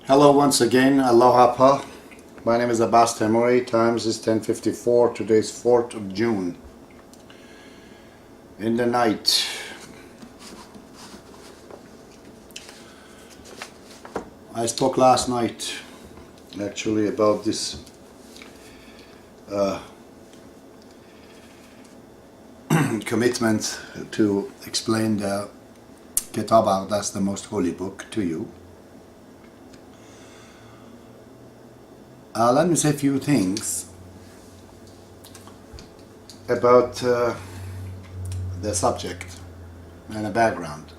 Hello once again, Aloha Pa. My name is Abbas Temuri. Times is 10:54. Today is 4th of June. In the night. I spoke last night actually about this commitment to explain the Kitab, that's the most holy book, to you. Let me say a few things about the subject and the background.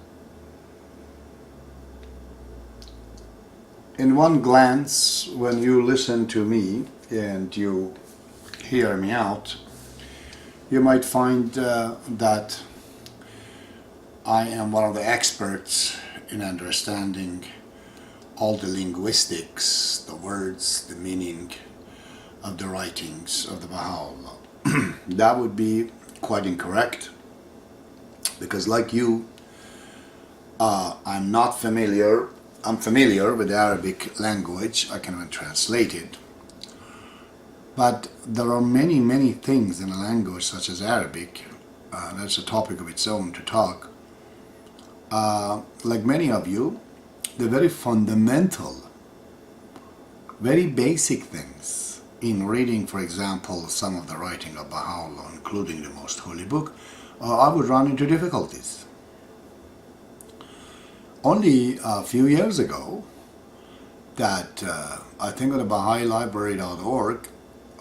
In one glance, when you listen to me and you hear me out, you might find that I am one of the experts in understanding all the linguistics, the words, the meaning of the writings of the Baha'u'llah. That would be quite incorrect, because like you, I'm familiar with the Arabic language. I can even translate it. But there are many things in a language such as Arabic, that's a topic of its own to talk. Like many of you, the very fundamental, very basic things in reading, for example, some of the writing of Baha'u'llah, including the most holy book, I would run into difficulties. Only a few years ago, that I think on the Baha'ilibrary.org,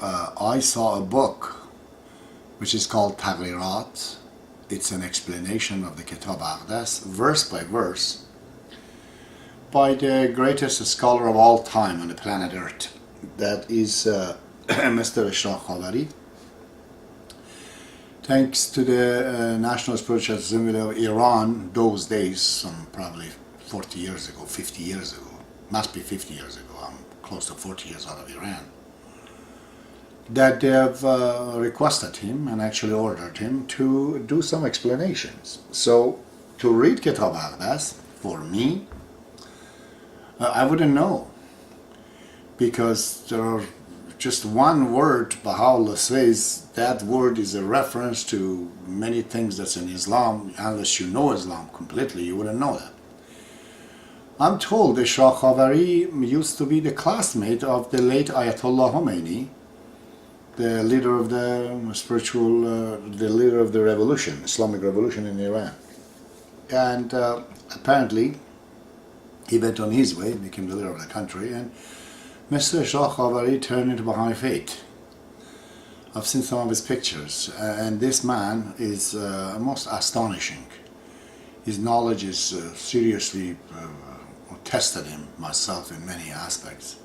I saw a book which is called Taghrirat. It's an explanation of the Kitab Aqdas, verse by verse, by the greatest scholar of all time on the planet Earth. That is Mr. Scholarbaha'i. Thanks to the National Spiritual Assembly of Iran, those days, some probably 40 years ago, 50 years ago, must be 50 years ago, I'm close to 40 years out of Iran, that they have requested him and actually ordered him to do some explanations. So to read Kitab Aqdas, for me, I wouldn't know, because there are just one word Baha'u'llah says, that word is a reference to many things that's in Islam. Unless you know Islam completely, you wouldn't know that. I'm told the Scholarbaha'i used to be the classmate of the late Ayatollah Khomeini, the leader of the the leader of the revolution, Islamic revolution in Iran. And apparently he went on his way, became the leader of the country, and Mr. Scholarbaha'i turned into Baha'i faith. I've seen some of his pictures, and this man is most astonishing. His knowledge is seriously tested him myself in many aspects.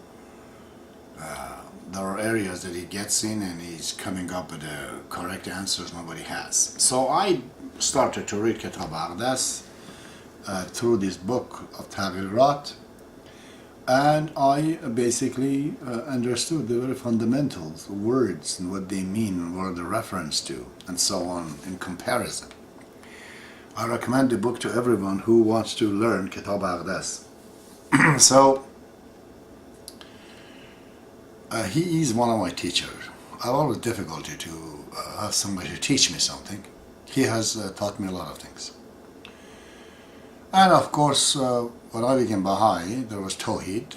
There are areas that he gets in and he's coming up with the correct answers nobody has. So I started to read Kitab Aqdas through this book of Taghrirat, and I basically understood the very fundamentals, words and what they mean and what they're reference to, and so on in comparison. I recommend the book to everyone who wants to learn Kitab Aqdas. So he is one of my teachers. I have always difficulty to have somebody to teach me something. He has taught me a lot of things. And of course, when I became Baha'i, there was Tawhid,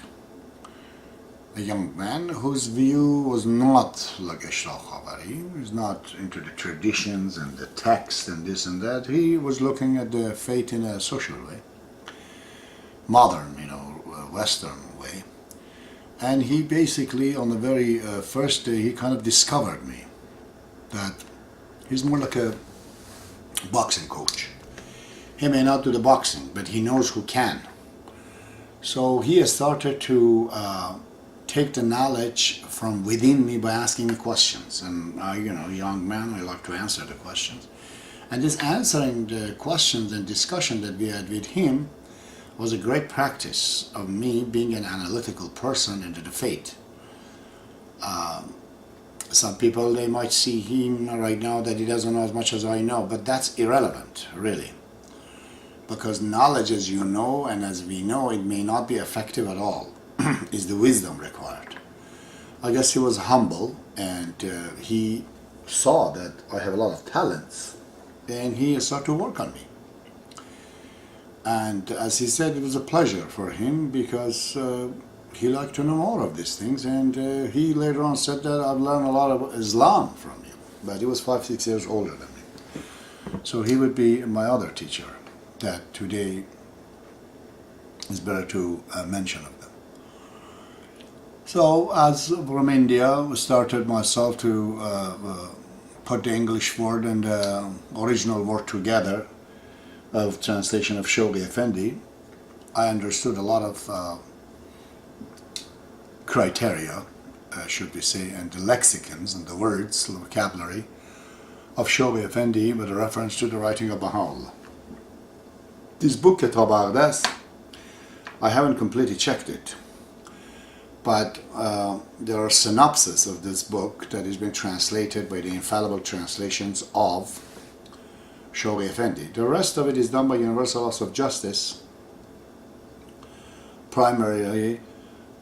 a young man whose view was not like a Scholarbaha'i. He was not into the traditions and the text and this and that. He was looking at the faith in a social way, modern, Western way. And he basically, on the very first day, he kind of discovered me, that he's more like a boxing coach. He may not do the boxing, but he knows who can. So he has started to take the knowledge from within me by asking me questions. And young man, I like to answer the questions. And this answering the questions and discussion that we had with him was a great practice of me being an analytical person into the faith. Some people, they might see him right now that he doesn't know as much as I know, but that's irrelevant, really. Because knowledge, as you know and as we know, it may not be effective at all. is the wisdom required. I guess he was humble, and he saw that I have a lot of talents, and he started to work on me. And as he said, it was a pleasure for him because he liked to know more of these things, and he later on said that I've learned a lot of Islam from you. But he was 5-6 years older than me. So he would be my other teacher that today is better to mention of them. So as from India, I started myself to put the English word and the original word together of translation of Shoghi Effendi. I understood a lot of criteria, should we say, and the lexicons and the words, the vocabulary of Shoghi Effendi with a reference to the writing of Baha'u'llah. This book, Kitab Aqdas, I haven't completely checked it, but there are synopses of this book that has been translated by the infallible translations of Shoghi Effendi. The rest of it is done by Universal Laws of Justice, primarily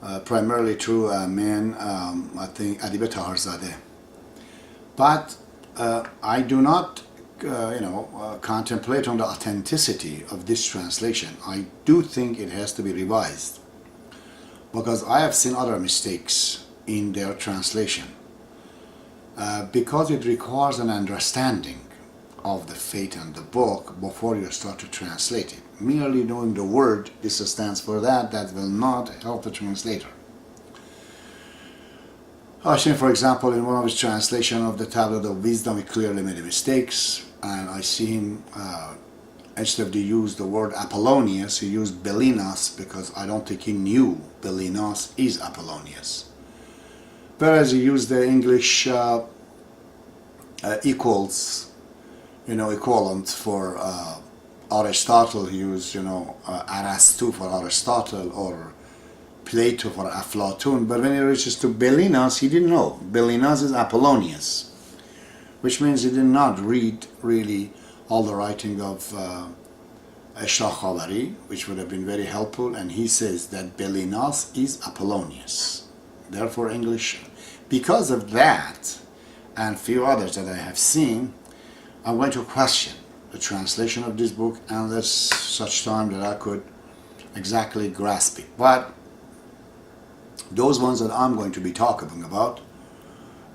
through a man, I think, Adib Taharzadeh. But I do not, contemplate on the authenticity of this translation. I do think it has to be revised, because I have seen other mistakes in their translation, because it requires an understanding of the fate and the book before you start to translate it. Merely knowing the word, this stands for that will not help the translator. Hashem, for example, in one of his translation of the Tablet of Wisdom, he clearly made mistakes, and I see him, instead of to use the word Apollonius, he used Belinas, because I don't think he knew Belinas is Apollonius. Whereas he used the English equivalent for Aristotle, he used, Arastu for Aristotle, or Plato for Aflatun, but when he reaches to Belinas, he didn't know. Belinas is Apollonius, which means he did not read really all the writing of Ashrakhawari, which would have been very helpful, and he says that Belinas is Apollonius. Therefore English, because of that, and few others that I have seen, I'm going to question the translation of this book unless such time that I could exactly grasp it. But those ones that I'm going to be talking about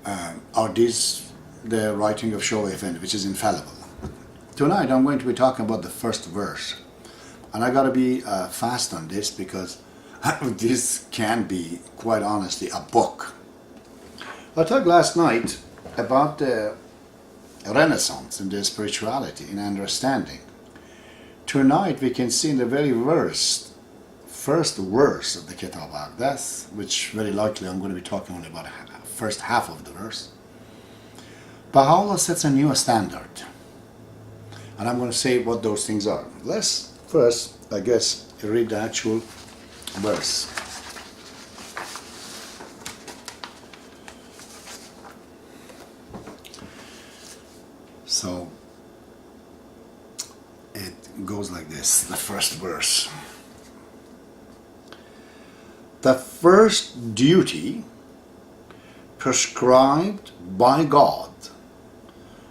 are the writing of Shoghi Effendi, which is infallible. Tonight I'm going to be talking about the first verse, and I got to be fast on this, because this can be, quite honestly, a book. I talked last night about the Renaissance in their spirituality, in understanding. Tonight we can see in the very first verse of the Kitab Aqdas, which very likely I'm going to be talking only about the first half of the verse, Baha'u'llah sets a new standard. And I'm going to say what those things are. Let's first, I guess, read the actual verse. So it goes like this, the first verse. The first duty prescribed by God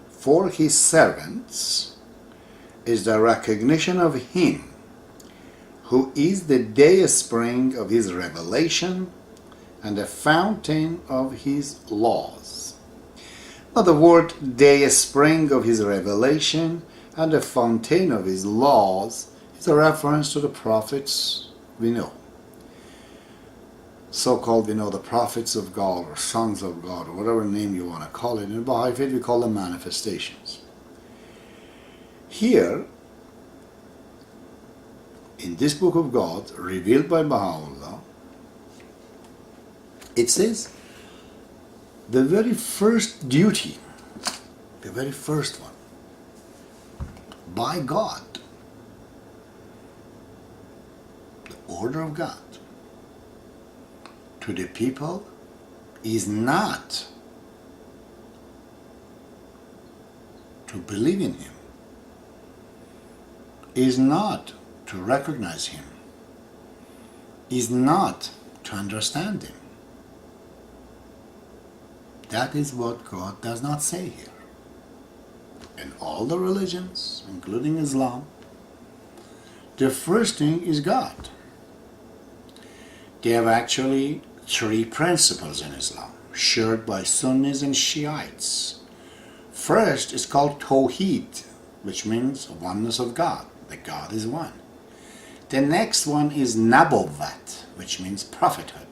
for his servants is the recognition of him who is the dayspring of his revelation and the fountain of his laws. Now the word dayspring of his revelation and the fountain of his laws is a reference to the prophets we know. So-called, the prophets of God, or sons of God, or whatever name you want to call it. In Baha'i faith we call them manifestations. Here, in this book of God, revealed by Baha'u'llah, it says, the very first duty, the very first one, by God, the order of God, to the people is not to believe in him, is not to recognize him, is not to understand him. That is what God does not say here. In all the religions, including Islam, the first thing is God. They have actually three principles in Islam, shared by Sunnis and Shiites. First is called Tawheed, which means oneness of God, that God is one. The next one is Nabuwwat, which means prophethood.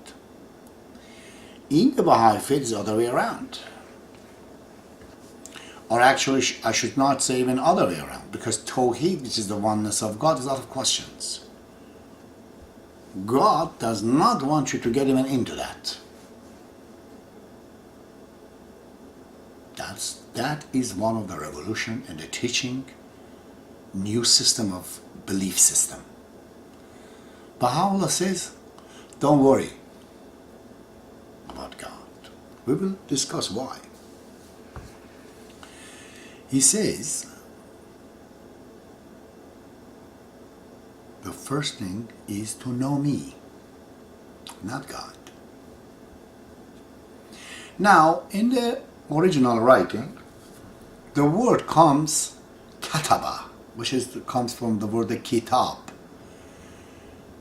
In the Baha'i faith, it's the other way around. Or actually, I should not say even other way around, because Tawheed, which is the oneness of God, is out of questions. God does not want you to get even into that. That is one of the revolution in the teaching, new system of belief system. Baha'u'llah says, don't worry about God. We will discuss why. He says, the first thing is to know me, not God. Now, in the original writing, the word comes kataba, which comes from the word kitab.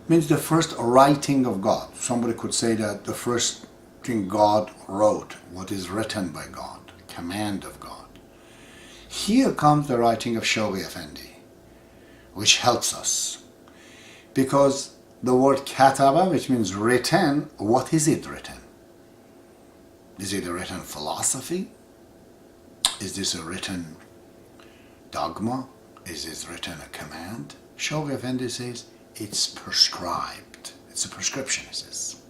Means the first writing of God. Somebody could say that the first thing God wrote, what is written by God, command of God. Here comes the writing of Shoghi Effendi, which helps us. Because the word kataba, which means written, what is it written? Is it a written philosophy? Is this a written dogma? Is this written a command? Shoghi Effendi says it's prescribed. It's a prescription, he says.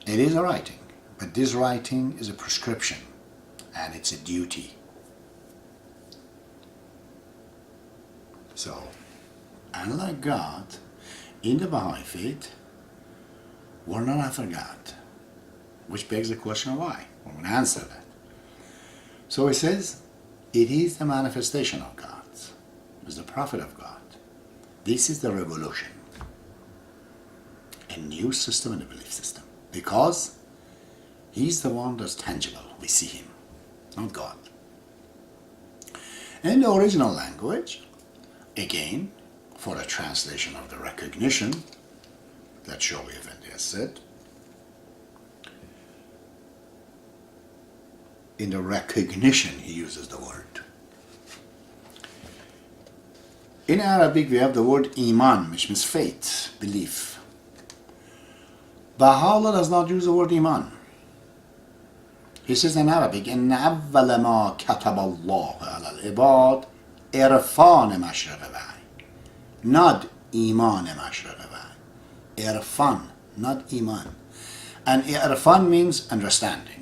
It is a writing, but this writing is a prescription and it's a duty. So, unlike God, in the Baha'i faith, we're not after God. Which begs the question of why. We're going to answer that. So he says, it is the manifestation of God. It's the prophet of God. This is the revolution. A new system in the belief system. Because he's the one that's tangible. We see him, not God. In the original language, again, for a translation of the recognition that Shoghi Effendi has said, in the recognition he uses the word. In Arabic we have the word iman, which means faith, belief. Baha'u'llah does not use the word iman. He says in Arabic, إِنَّ أَوَّلَ مَا كَتَبَ اللَّهُ عَلَى الْعِبَادِ إِرْفَانِ مَشْرَقِ بَعِي. Not iman mashraqa ba'i. Irfan, not iman. And irfan means understanding.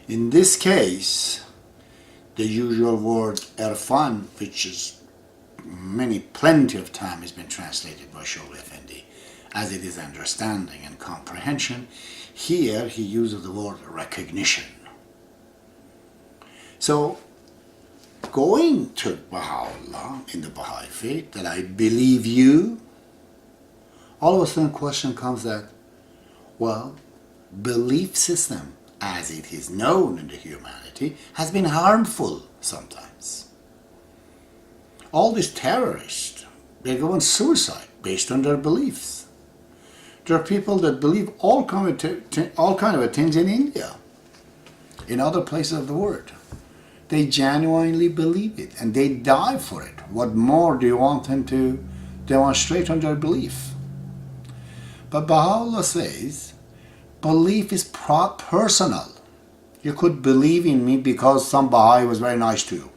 In this case, the usual word irfan, which is plenty of time has been translated by Shoghi Effendi, as it is understanding and comprehension, here he uses the word recognition. So, going to Baha'u'llah in the Baha'i faith, that I believe you, all of a sudden question comes that, well, belief system as it is known in the humanity has been harmful sometimes. All these terrorists, they go on suicide based on their beliefs. There are people that believe all kind of things in India, in other places of the world. They genuinely believe it and they die for it. What more do you want them to demonstrate on their belief? But Baha'u'llah says, belief is personal. You could believe in me because some Baha'i was very nice to you.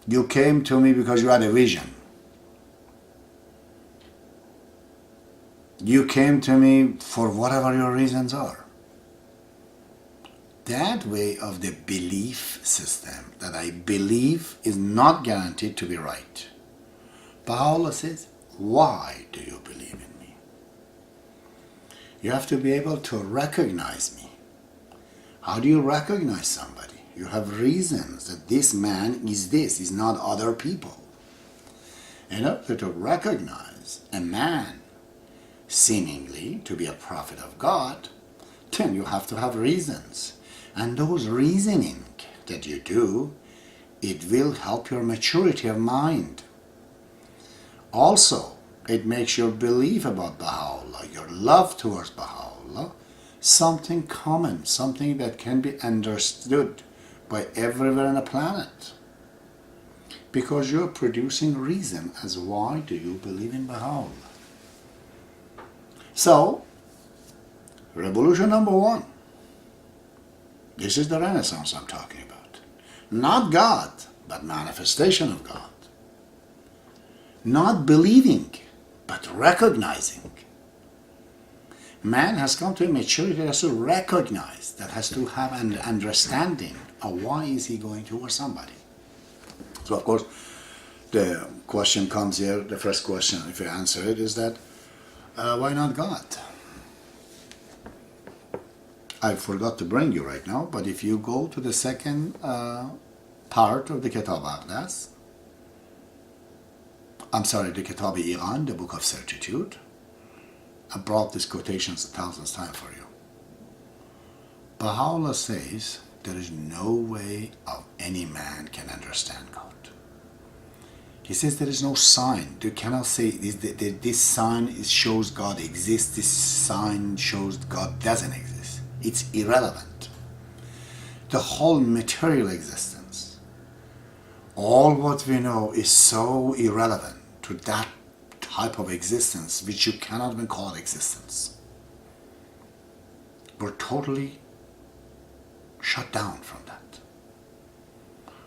You came to me because you had a vision. You came to me for whatever your reasons are. That way of the belief system, that I believe, is not guaranteed to be right. Baha'u'llah says, why do you believe in me? You have to be able to recognize me. How do you recognize somebody? You have reasons that this man is this, is not other people. In order to recognize a man seemingly to be a prophet of God, then you have to have reasons. And those reasoning that you do, it will help your maturity of mind. Also, it makes your belief about Baha'u'llah, your love towards Baha'u'llah, something common, something that can be understood by everywhere on the planet. Because you're producing reason as why do you believe in Baha'u'llah. So, revolution number one. This is the Renaissance I'm talking about. Not God, but manifestation of God. Not believing, but recognizing. Man has come to a maturity that has to recognize, that has to have an understanding of why is he going towards somebody. So of course, the question comes here, the first question, if you answer it, is that, why not God? I forgot to bring you right now, but if you go to the second part of the the Kitab-i-Iran, the Book of Certitude, I brought these quotations 1,000 times for you. Baha'u'llah says, there is no way of any man can understand God. He says there is no sign. You cannot say this sign shows God exists, this sign shows God doesn't exist. It's irrelevant. The whole material existence, all what we know is so irrelevant to that type of existence which you cannot even call existence. We're totally shut down from that.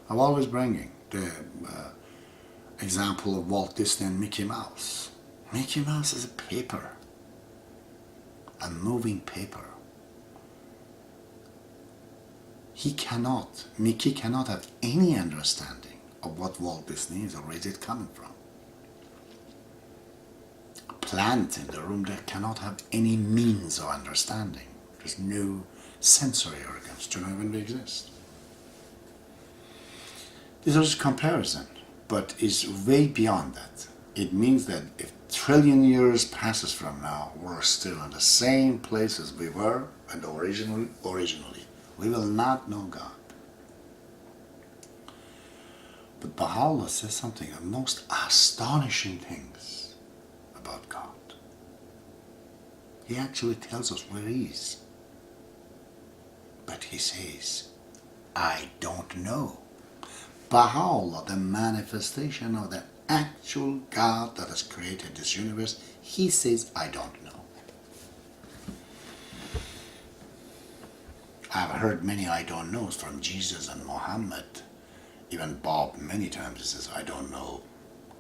I'm always bringing the example of Walt Disney and Mickey Mouse. Mickey Mouse is a paper, a moving paper. Mickey cannot have any understanding of what Walt Disney is or where is it coming from. A plant in the room that cannot have any means of understanding. There's no sensory organs, do not even exist. These are just comparison, but it's way beyond that. It means that if a trillion years passes from now, we're still in the same place as we were and originally. We will not know God. But Baha'u'llah says something of most astonishing things about God. He actually tells us where he is. But he says, I don't know. Baha'u'llah, the manifestation of the actual God that has created this universe, he says, I don't know. I've heard many I don't knows from Jesus and Muhammad. Even Bob, many times he says, I don't know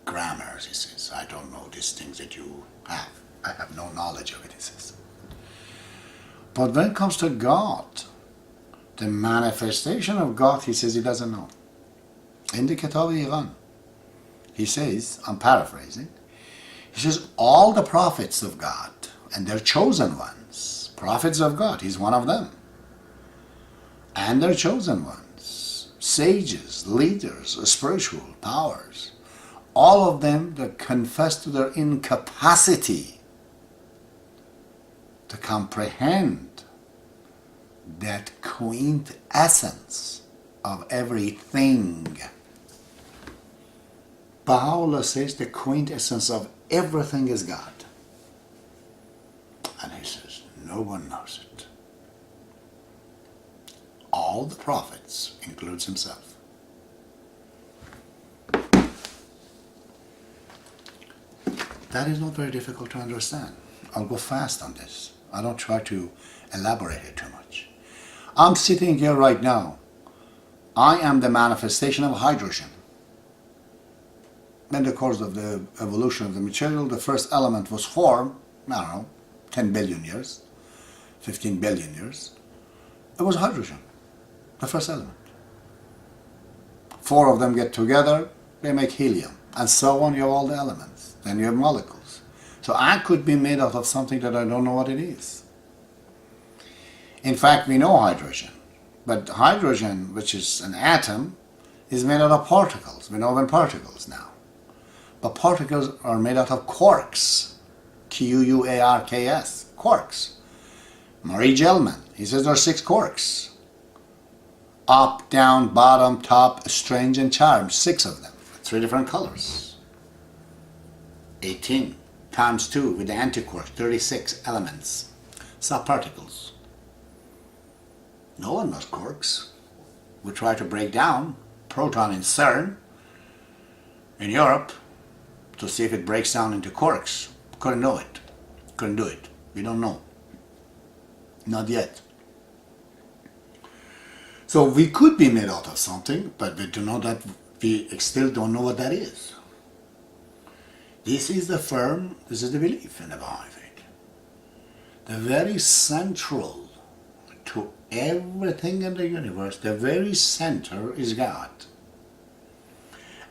grammars, he says. I don't know these things that you have. I have no knowledge of it, he says. But when it comes to God, the manifestation of God, he says he doesn't know. In the Kitab-i-Iran, he says, I'm paraphrasing, he says, all the prophets of God, and their chosen ones, prophets of God, he's one of them, and their chosen ones, sages, leaders, spiritual powers, all of them that confess to their incapacity to comprehend that quintessence of everything. Baha'u'llah says the quintessence of everything is God. And he says, no one knows it. All the prophets, includes himself. That is not very difficult to understand. I'll go fast on this. I don't try to elaborate it too much. I'm sitting here right now. I am the manifestation of hydrogen. In the course of the evolution of the material, the first element was formed, 10 billion years, 15 billion years. It was hydrogen, the first element. 4 of them get together, they make helium. And so on, you have all the elements. Then you have molecules. So I could be made out of something that I don't know what it is. In fact, we know hydrogen. But hydrogen, which is an atom, is made out of particles. We know them particles now. But particles are made out of quarks. Quarks. Quarks. Murray Gell-Mann, he says there are 6 quarks. Up, down, bottom, top, strange and charmed. 6 of them. 3 different colors. 18 times 2 with the antiquark. 36 elements. Subparticles. No one knows quarks. We try to break down proton in CERN in Europe to see if it breaks down into quarks. Couldn't know it. Couldn't do it. We don't know. Not yet. So we could be made out of something, but we do know that we still don't know what that is. This is the belief in the Baha'i faith. The very central to everything in the universe, the very center is God.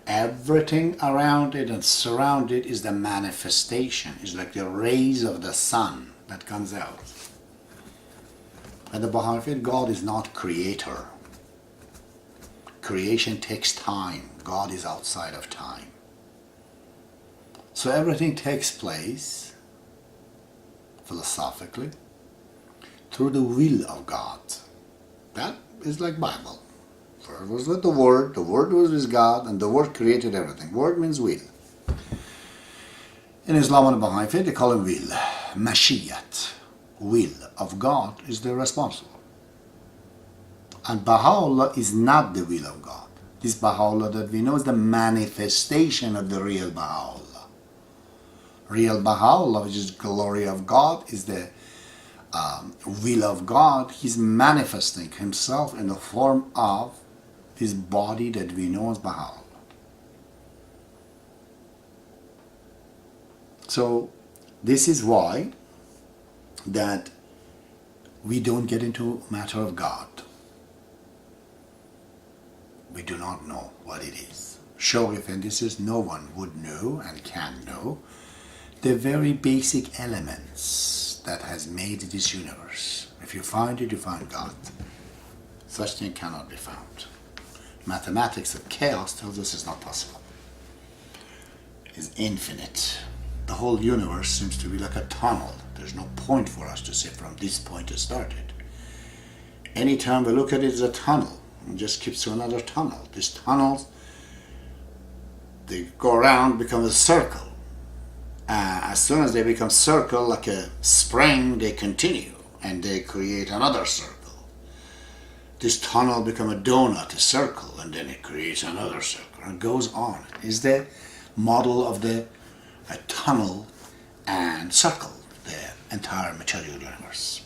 Everything around it and surround it is the manifestation. It's like the rays of the sun that comes out. And the Baha'i faith, God is not creator. Creation takes time. God is outside of time. So everything takes place, philosophically, through the will of God. That is like Bible. First was with the Word was with God, and the Word created everything. Word means will. In Islam and Baha'i faith, they call it will. Mashiyat. Will of God is the responsible. And Baha'u'llah is not the will of God. This Baha'u'llah that we know is the manifestation of the real Baha'u'llah. Real Baha'u'llah, which is glory of God, is the will of God. He's manifesting himself in the form of this body that we know as Baha'u'llah. So this is why that we don't get into matter of God. We do not know what it is. Show if and this is no one would know and can know the very basic elements that has made this universe. If you find it, you find God. Such thing cannot be found. Mathematics of chaos tells us it's not possible. It's infinite. The whole universe seems to be like a tunnel. There's no point for us to say from this point it started. Anytime we look at it as a tunnel, it just keeps to another tunnel. These tunnels, they go around, become a circle. As soon as they become circle, like a spring, they continue and they create another circle. This tunnel become a donut, a circle, and then it creates another circle, and it goes on. It's the model of a tunnel and circle, the entire material universe.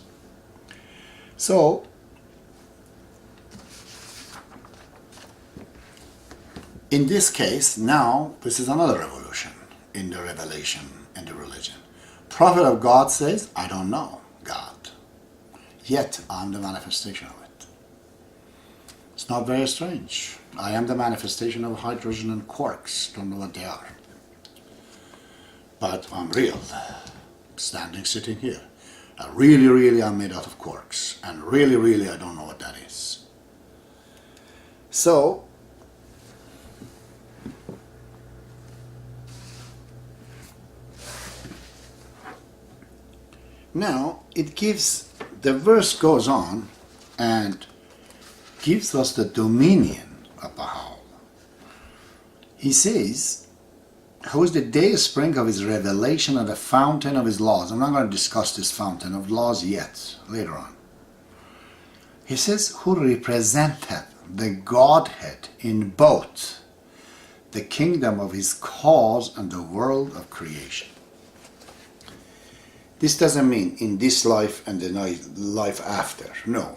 So, in this case, now, this is another revolution in the revelation and the religion. Prophet of God says, I don't know God, yet I'm the manifestation of it. It's not very strange. I am the manifestation of hydrogen and quarks. Don't know what they are. But I'm real, standing, sitting here. Really, I'm made out of quarks. And really, I don't know what that is. So, now, it gives, the verse goes on and gives us the dominion of Baha'u'llah. He says, who is the day spring of his revelation and the fountain of his laws. I'm not going to discuss this fountain of laws yet, later on. He says, who representeth the Godhead in both the kingdom of his cause and the world of creation. This doesn't mean in this life and the life after. No.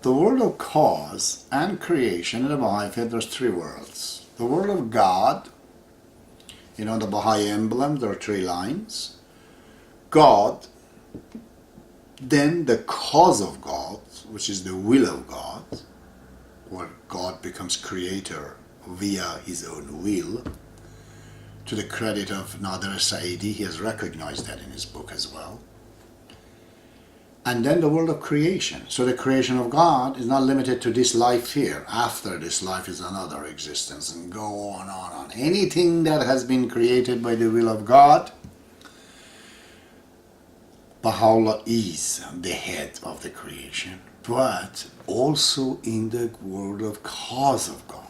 The world of cause and creation in the Baha'i faith, there's 3 worlds. The world of God, you know, the Baha'i emblem, there are 3 lines. God, then the cause of God, which is the will of God, where God becomes creator via his own will. To the credit of Nader Saidi, he has recognized that in his book as well. And then the world of creation. So the creation of God is not limited to this life here. After this life is another existence, and go on. Anything that has been created by the will of God, Baha'u'llah is the head of the creation, but also in the world of cause of God.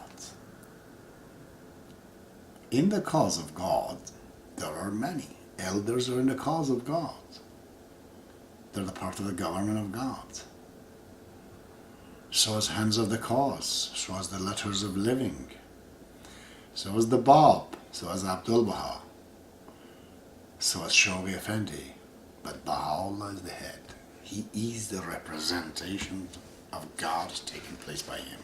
In the cause of God, there are many. Elders are in the cause of God. They're the part of the government of God. So is Hands of the Cause. So is the Letters of Living. So is the Bab. So is Abdu'l-Baha. So is Shogi Effendi. But Baha'u'llah is the head. He is the representation of God taking place by him.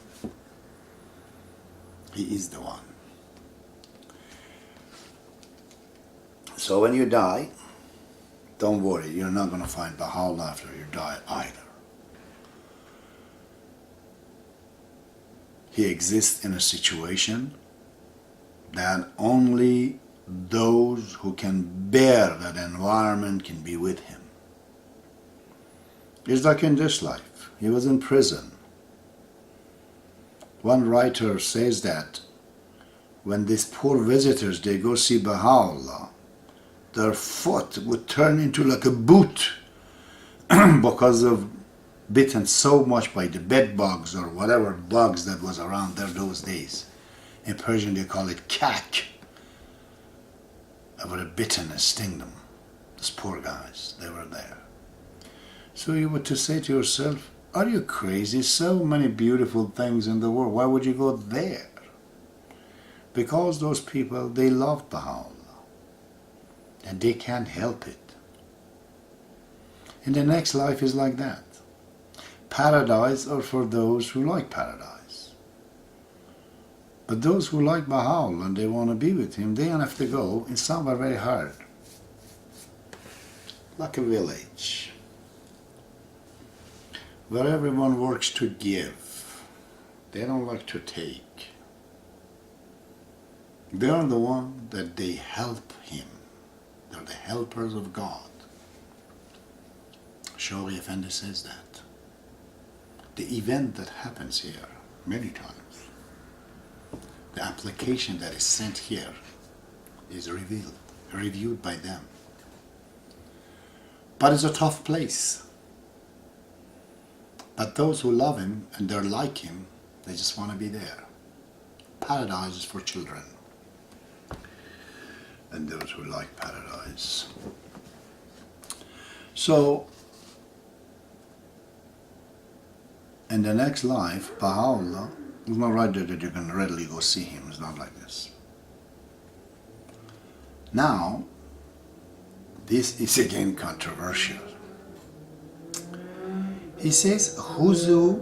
He is the one. So when you die, don't worry, you're not going to find Baha'u'llah after you die either. He exists in a situation that only those who can bear that environment can be with him. It's like in this life. He was in prison. One writer says that when these poor visitors, they go see Baha'u'llah, their foot would turn into like a boot because of bitten so much by the bed bugs or whatever bugs that was around there those days. In Persian they call it kak. It would have bitten and sting them. Those poor guys, they were there. So you would to say to yourself, are you crazy? So many beautiful things in the world. Why would you go there? Because those people, they love Baha'u'llah. And they can't help it. And the next life is like that. Paradise are for those who like paradise. But those who like Baha'u'llah and they want to be with him, they don't have to go in somewhere very hard. Like a village. Where everyone works to give. They don't like to take. They are the one that they help him. They're the helpers of God. Shogi Effendi says that. The event that happens here, many times, the application that is sent here is reviewed by them. But it's a tough place. But those who love him and they're like him, they just want to be there. Paradise is for children. And those who like paradise. So, in the next life, Baha'u'llah, it's not right that you can readily go see him. It's not like this. Now, this is again controversial. He says, whoso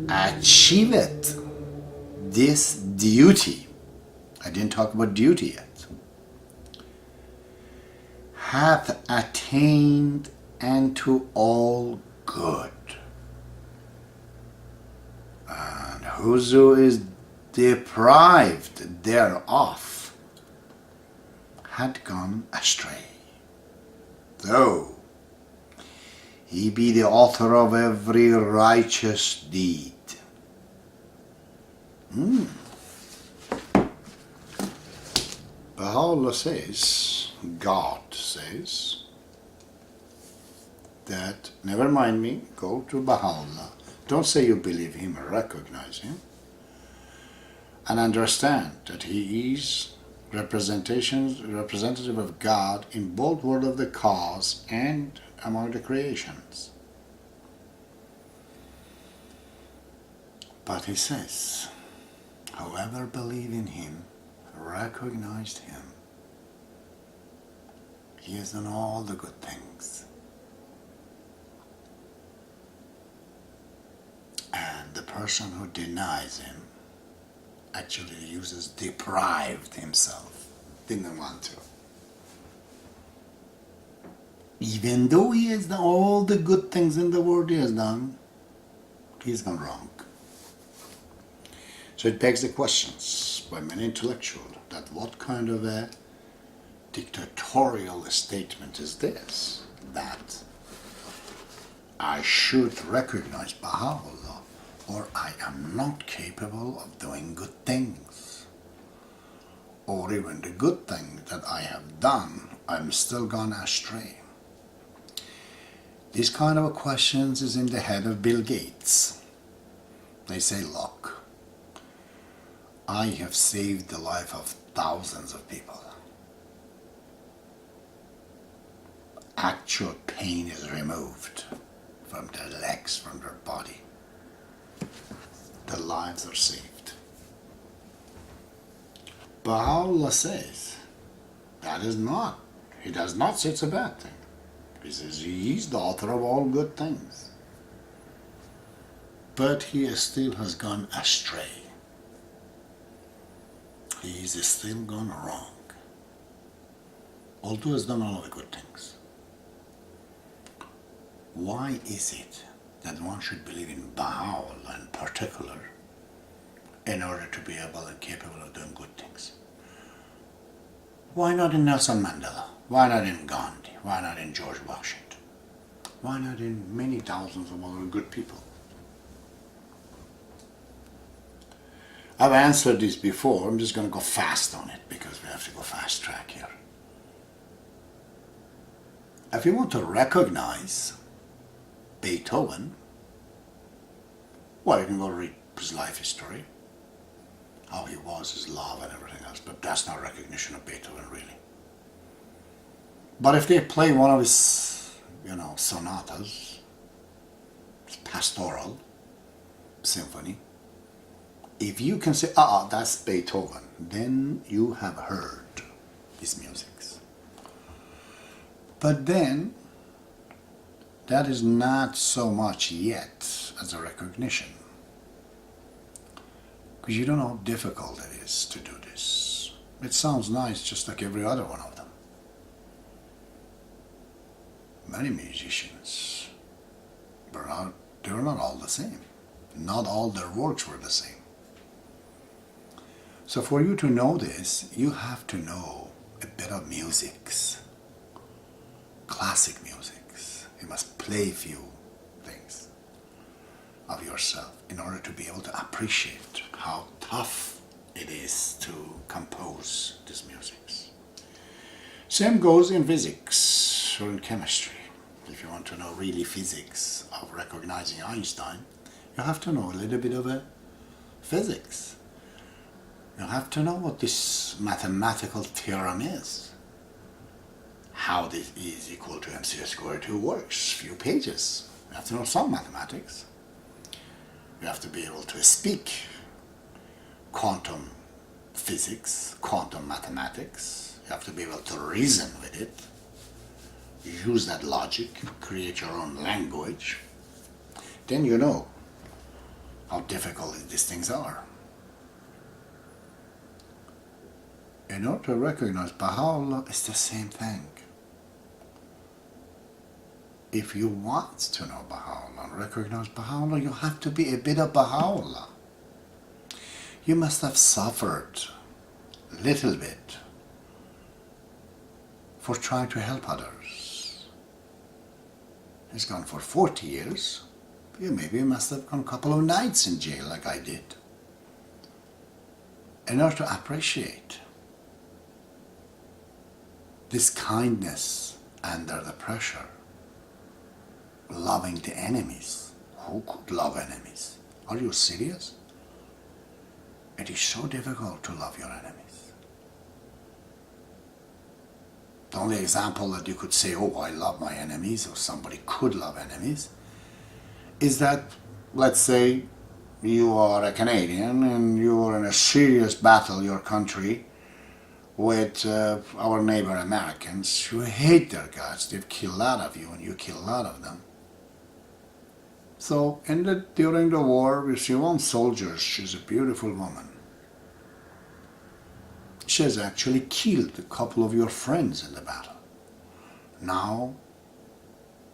achieveth this duty, I didn't talk about duty yet, hath attained unto all good. And whoso is deprived thereof had gone astray, though he be the author of every righteous deed. Baha'u'llah says, God says, that never mind me, go to Baha'u'llah. Don't say you believe him or recognize him. And understand that he is representative of God in both world of the cause and among the creations. But he says, whoever believe in him, recognized him, he has done all the good things. And the person who denies him actually uses deprived himself, didn't want to. Even though he has done all the good things in the world he has done, he's gone wrong. So it begs the questions by many intellectuals that what kind of a dictatorial statement is this? That I should recognize Baha'u'llah, or I am not capable of doing good things. Or even the good thing that I have done, I'm still gone astray. These kind of questions is in the head of Bill Gates. They say, look, I have saved the life of thousands of people. Actual pain is removed from their legs, from their body. Their lives are saved. Baha'u'llah says that is not. He does not say it's a bad thing. He says he is the author of all good things. But he still has gone astray. He is still gone wrong. Although he has done all of the good things. Why is it that one should believe in Baha'u'llah in particular in order to be able and capable of doing good things? Why not in Nelson Mandela? Why not in Gandhi? Why not in George Washington? Why not in many thousands of other good people? I've answered this before. I'm just going to go fast on it because we have to go fast track here. If you want to recognize Beethoven, well, you can go read his life history, how he was, his love and everything else, but that's not recognition of Beethoven, really. But if they play one of his, sonatas, his pastoral symphony, if you can say, that's Beethoven, then you have heard his music. But then, that is not so much yet as a recognition. Because you don't know how difficult it is to do this. It sounds nice just like every other one of them. Many musicians, but they're not all the same. Not all their works were the same. So for you to know this, you have to know a bit of musics. Classic musics. You must play a few things of yourself in order to be able to appreciate how tough it is to compose these musics. Same goes in physics or in chemistry. If you want to know really physics of recognizing Einstein, you have to know a little bit of physics. You have to know what this mathematical theorem is. How this is equal to mc squared 2 works. Few pages. You have to know some mathematics. You have to be able to speak quantum physics, quantum mathematics. You have to be able to reason with it. Use that logic, create your own language. Then you know how difficult these things are. In order to recognize Baha'u'llah, it's the same thing. If you want to know Baha'u'llah and recognize Baha'u'llah, you have to be a bit of Baha'u'llah. You must have suffered a little bit for trying to help others. He's gone for 40 years. You maybe must have gone a couple of nights in jail like I did. In order to appreciate this kindness under the pressure. Loving the enemies. Who could love enemies? Are you serious? It is so difficult to love your enemies. The only example that you could say, I love my enemies, or somebody could love enemies, is that, let's say, you are a Canadian and you are in a serious battle, your country, with our neighbor Americans. You hate their guts. They've killed a lot of you and you kill a lot of them. So during the war, we see one soldier. She's a beautiful woman. She has actually killed a couple of your friends in the battle. Now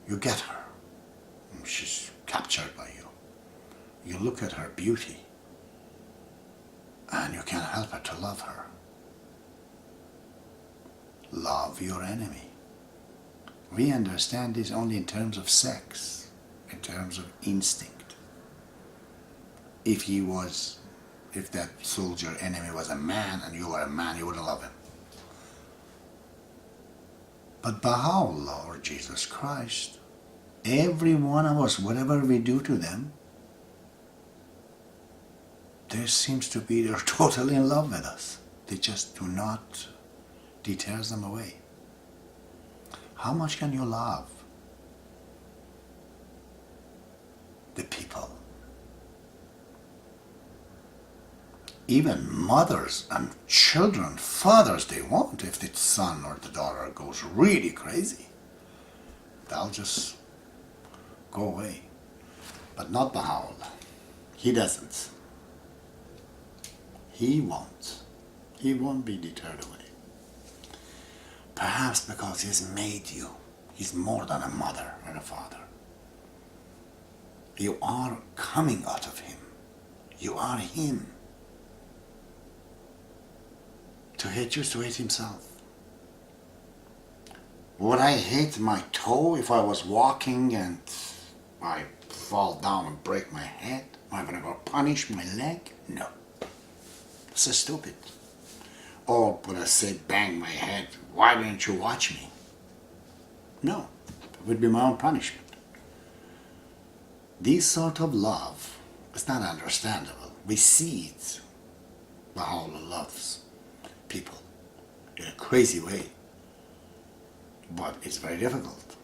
you get her. She's captured by you. You look at her beauty and you can't help but to love her. Love your enemy. We understand this only in terms of sex. in terms of instinct. If that soldier enemy was a man and you were a man, you wouldn't love him. But Baha'u'llah, or Jesus Christ, every one of us, whatever we do to them, there seems to be they're totally in love with us. They just do not deters them away. How much can you love the people? Even mothers and children, fathers, they won't. If the son or the daughter goes really crazy, they'll just go away. But not Baha'u'llah. He doesn't. He won't. He won't be deterred away. Perhaps because He's made you. He's more than a mother or a father. You are coming out of Him. You are Him. To hate you is to hate Himself. Would I hate my toe if I was walking and I fall down and break my head? Am I going to go punish my leg? No. This is stupid. Or would I say, bang my head, why didn't you watch me? No. It would be my own punishment. This sort of love is not understandable. We see it. Baha'u'llah loves people in a crazy way. But it's very difficult.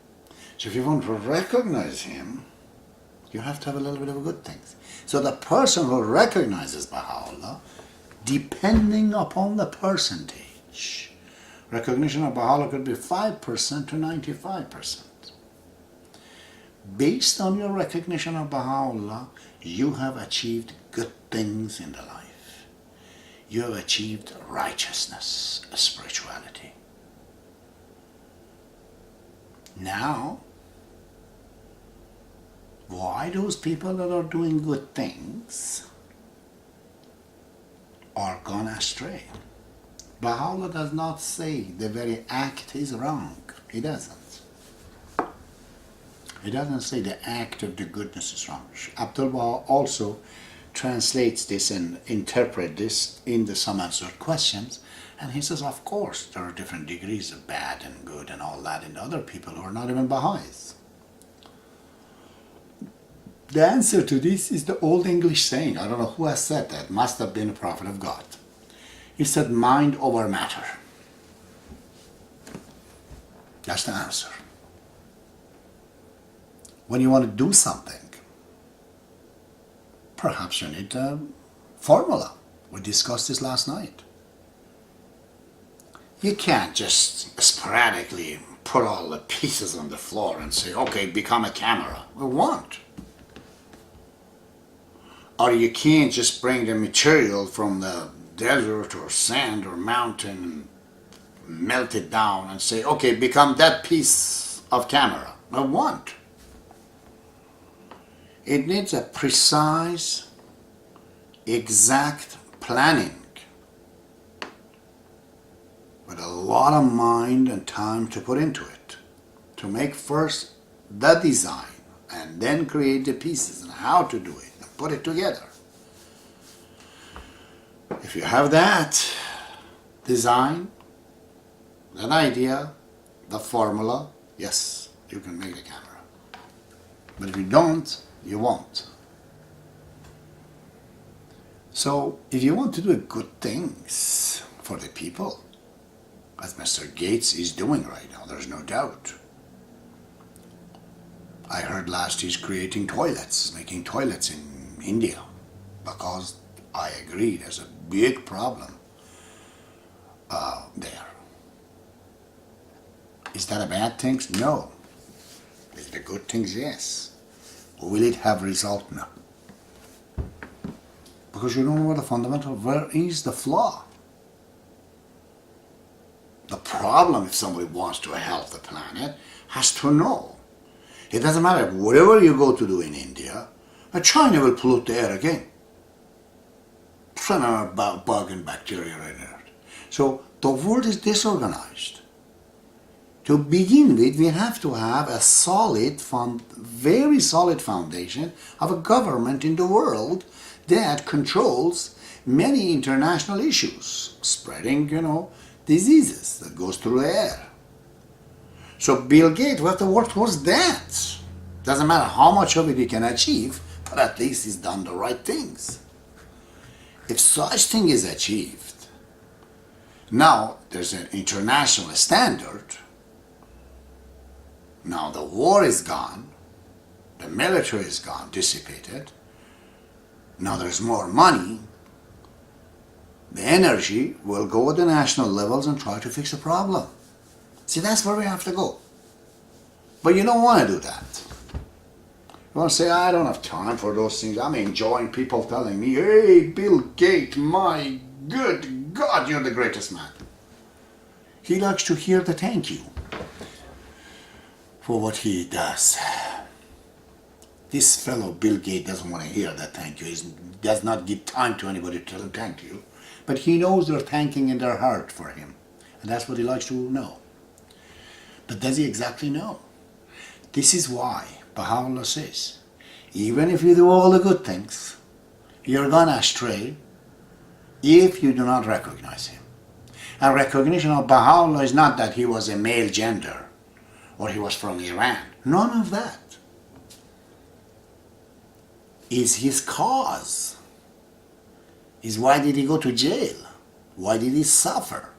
So if you want to recognize Him, you have to have a little bit of good things. So the person who recognizes Baha'u'llah, depending upon the percentage, recognition of Baha'u'llah could be 5% to 95%. Based on your recognition of Baha'u'llah, you have achieved good things in the life. You have achieved righteousness, spirituality. Now, why those people that are doing good things are gone astray? Baha'u'llah does not say the very act is wrong. He doesn't. He doesn't say the act of the goodness is wrong. Abdu'l-Baha also translates this and interprets this in the Some Answered Questions, and he says, of course, there are different degrees of bad and good and all that in other people who are not even Baha'is. The answer to this is the old English saying. I don't know who has said that. Must have been a prophet of God. He said, mind over matter. That's the answer. When you want to do something, perhaps you need a formula. We discussed this last night. You can't just sporadically put all the pieces on the floor and say, okay, become a camera. We won't. Or you can't just bring the material from the desert or sand or mountain and melt it down and say, okay, become that piece of camera. We won't. It needs a precise, exact planning with a lot of mind and time to put into it, to make first the design and then create the pieces and how to do it and put it together. If you have that design, that idea, the formula, yes, you can make the camera. But if you don't, you won't. So if you want to do good things for the people, as Mr. Gates is doing right now, there's no doubt. I heard last he's creating toilets, making toilets in India, because I agree there's a big problem there. Is that a bad thing? No. Is it a good thing? Yes. Will it have result? No. Because you don't know what the fundamental, where is the flaw? The problem, if somebody wants to help the planet, has to know. It doesn't matter, whatever you go to do in India, China will pollute the air again. Send a bug and bacteria right in it. So the world is disorganized. To begin with, we have to have a solid, very solid foundation of a government in the world that controls many international issues, spreading, diseases that goes through the air. So Bill Gates will have to work towards that. Doesn't matter how much of it he can achieve, but at least he's done the right things. If such thing is achieved, now there's an international standard. Now the war is gone, the military is gone, dissipated. Now there's more money. The energy will go at the national levels and try to fix the problem. See, that's where we have to go. But you don't want to do that. You want to say, I don't have time for those things. I'm enjoying people telling me, hey, Bill Gates, my good God, you're the greatest man. He likes to hear the thank you for what he does. This fellow Bill Gates doesn't want to hear that thank you. He does not give time to anybody to tell him thank you. But he knows they're thanking in their heart for him. And that's what he likes to know. But does he exactly know? This is why Baha'u'llah says, even if you do all the good things, you're gone astray if you do not recognize him. And recognition of Baha'u'llah is not that he was a male gender or he was from Iran. None of that. Is his cause. Is why did he go to jail? Why did he suffer?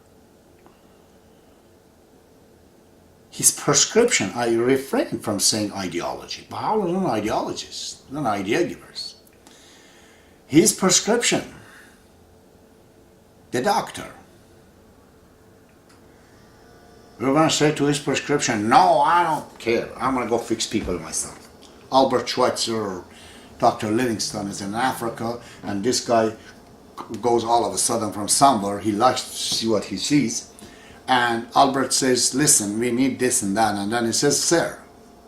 His prescription, I refrain from saying ideology. Baha'u'llah is not ideologists, not idea givers. His prescription, the doctor. We're going to say to his prescription, no, I don't care. I'm going to go fix people myself. Albert Schweitzer, Dr. Livingston is in Africa, and this guy goes all of a sudden from somewhere. He likes to see what he sees. And Albert says, listen, we need this and that. And then he says, sir,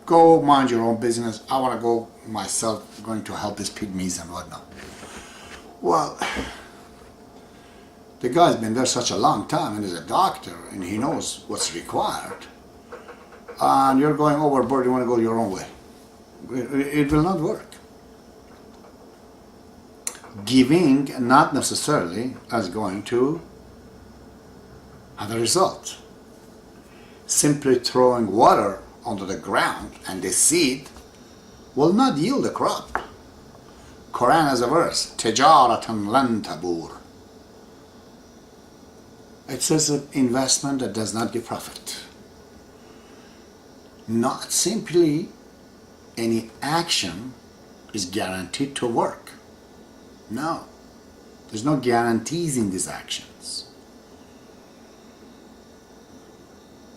go mind your own business. I want to go myself, going to help these pygmies and whatnot. Well, the guy's been there such a long time and he's a doctor and he knows what's required. And you're going overboard, you want to go your own way. It will not work. Giving not necessarily as going to have a result. Simply throwing water onto the ground and the seed will not yield a crop. Quran has a verse, Tijaratan lan tabur. It says an investment that does not give profit. Not simply any action is guaranteed to work. No, there's no guarantees in these actions.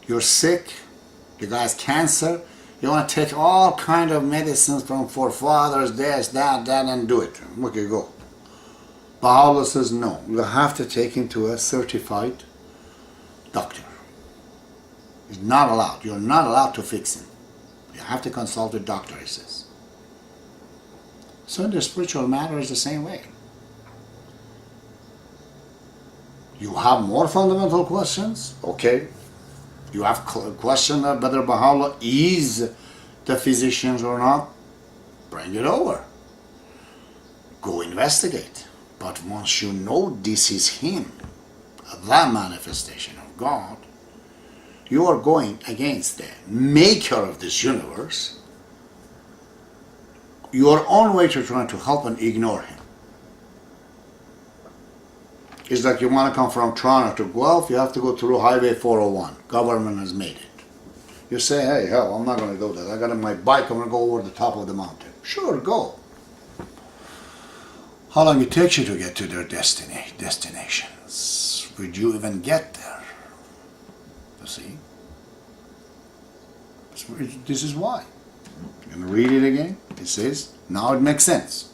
You're sick, you guys cancer, you want to take all kind of medicines from forefathers, this, that, and do it. Okay, go. Baha'u'llah says no, you have to take him to a certified doctor. He's not allowed. You're not allowed to fix him. You have to consult a doctor, he says. So in the spiritual matter is the same way. You have more fundamental questions? Okay. You have question of whether Baha'u'llah is the physician or not? Bring it over. Go investigate. But once you know this is him, the manifestation of God, you are going against the maker of this universe, your own way to try to help and ignore him. It's like you want to come from Toronto to Guelph, you have to go through Highway 401. Government has made it. You say, hey, hell, I'm not going to do that. I got on my bike, I'm going to go over the top of the mountain. Sure, go. How long it takes you to get to their destinations? Would you even get there? You see? This is why. I'm going to read it again. It says, now it makes sense.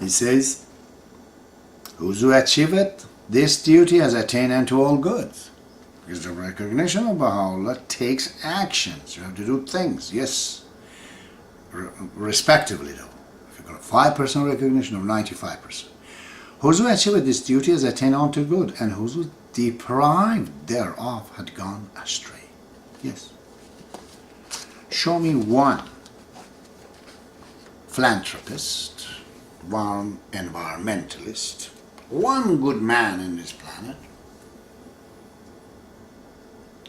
It says, who achieveth this duty has attained unto all goods. Because the recognition of Baha'u'llah takes actions. You have to do things, yes. Respectively though. If you've got a 5% recognition or 95%. Whoso achieveth this duty has attained unto good, and whoso deprived thereof had gone astray. Yes. Show me one philanthropist, one environmentalist, one good man in this planet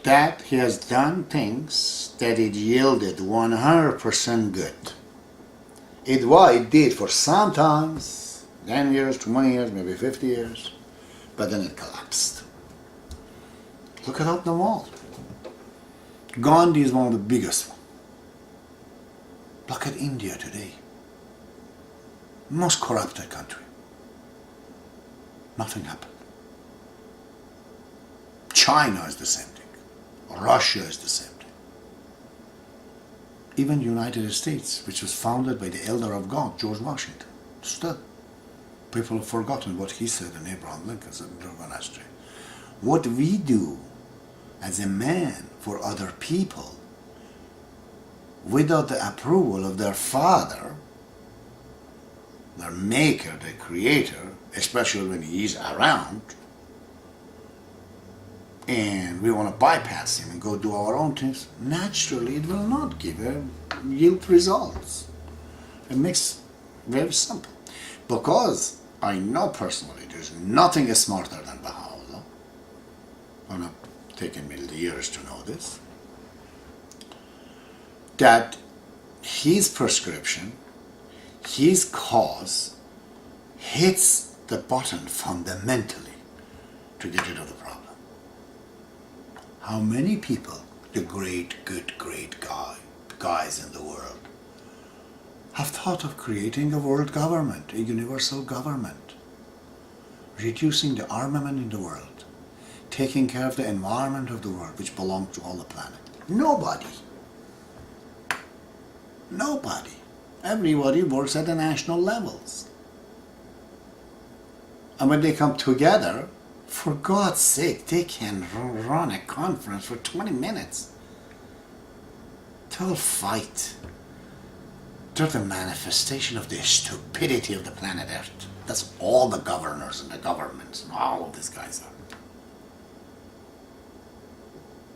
that he has done things that it yielded 100% good. It did for sometimes 10 years, 20 years, maybe 50 years, but then it collapsed. Look at the world. Gandhi is one of the biggest ones. Look at India today. Most corrupted country. Nothing happened. China is the same thing. Russia is the same thing. Even United States, which was founded by the elder of God, George Washington. Still, people have forgotten what he said and Abraham Lincoln said and gone astray. What we do as a man for other people without the approval of their father, their maker, their creator, especially when he is around, and we want to bypass him and go do our own things, naturally it will not yield results. It makes very simple. Because I know personally there's nothing smarter than Baha'u'llah. I'm not taking me years to know this. That his prescription, his cause, hits the button fundamentally to get rid of the problem. How many people, the great guys in the world, have thought of creating a world government, a universal government, reducing the armament in the world, taking care of the environment of the world, which belongs to all the planet? Nobody. Nobody. Everybody works at the national levels. And when they come together, for God's sake, they can run a conference for 20 minutes. They'll fight. They're the manifestation of the stupidity of the planet Earth. That's all the governors and the governments and all of these guys are.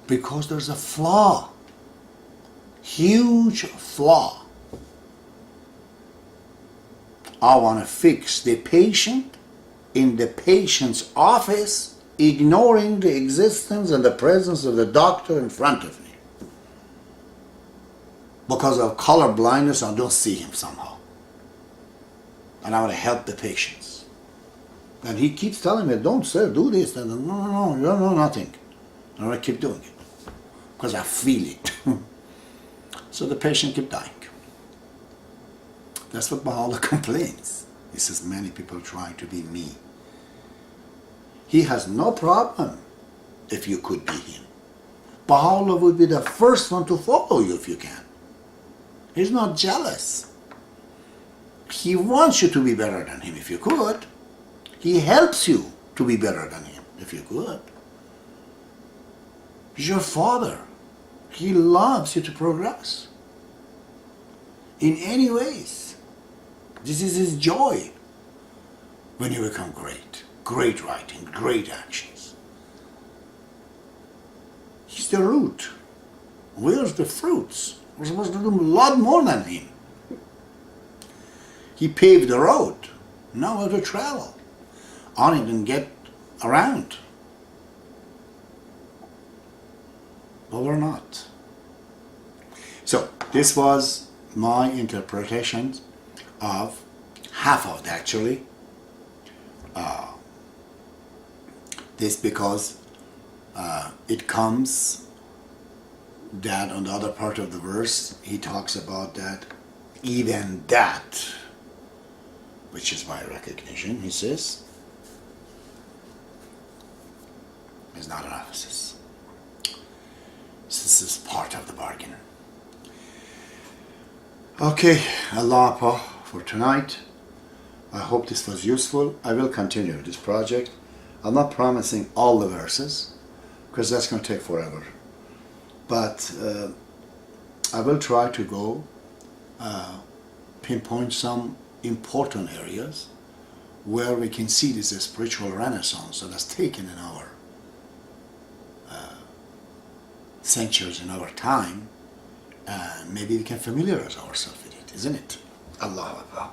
Because there's a flaw. Huge flaw. I want to fix the patient in the patient's office, ignoring the existence and the presence of the doctor in front of me. Because of color blindness, I don't see him somehow. And I want to help the patients. And he keeps telling me, don't sir, do this. And no, you don't know nothing. And I keep doing it. Because I feel it. So the patient keep dying. That's what Baha'u'llah complains. He says, many people trying to be me. He has no problem if you could be him. Baha'u'llah would be the first one to follow you if you can. He's not jealous. He wants you to be better than him if you could. He helps you to be better than him if you could. He's your father. He loves you to progress. In any ways. This is his joy when you become great. Great writing, great actions. He's the root. Where's the fruits? We're supposed to do a lot more than him. He paved the road. Now how to travel on it and get around. But we're not. So this was my interpretation of half of it actually. This because it comes that on the other part of the verse he talks about that even that, which is my recognition, he says, is not an emphasis. This is part of the bargain. Okay, Allah for tonight. I hope this was useful. I will continue this project. I'm not promising all the verses because that's going to take forever. But I will try to go pinpoint some important areas where we can see this spiritual renaissance that has taken in our centuries in our time, maybe we can familiarize ourselves with it, isn't it? Allahu Akbar.